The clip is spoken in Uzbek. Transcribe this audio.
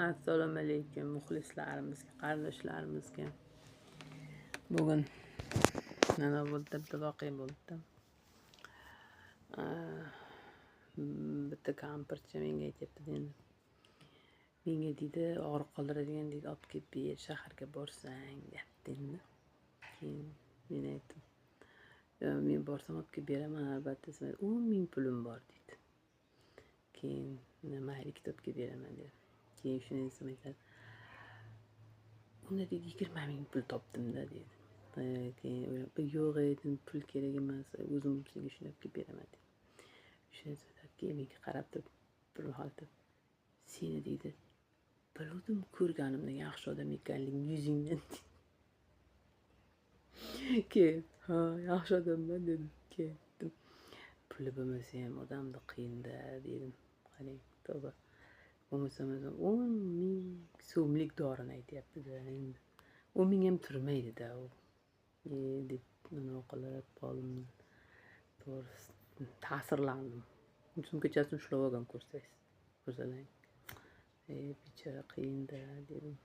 Assalomu alaykum muxlislarimizga, qarindoshlarimizga. Bugun mana bo'ldi, bitta voqea bo'ldi. Bitta kampircha menga aytyapti endi. Menga deydi, og'riq qoldiradigan deydi, olib kelib ber, shaharga borsang deyapti endi. Keyin men aytdim, men borsam olib kelib beraman albatta, 10 ming pulim bor deydi. Keyin mayli, olib kelib beraman dedi. Keyin shuni desam aytadi, unda deydi 20 ming pul topdim-da deydi. Keyin o'ylab, yo'q dedim, pul kerak emas, o'zim senga shuni olib kelib beraman dedi. Shuni keyin menga qarab turib, bir holatda, seni deydi, biluvdim ko'rganimda yaxshi odam ekanliging yuzingdan. Keyin ha, yaxshi odamman dedim. Keyin puli bo'lmasa ham odamni qiyin-da dedim. Qarang, tavba. Bo'lmasa 10 ming so'mlik dorini aytyapti-da endi. 10 ming ham turmaydi-da u. Deb nima qilib qoldim. To'g'risi ta'sirlandim. Sumkachasini ushlab olgan ko'rsangiz. Ko'rsalang. Bechora qiyin-da dedim.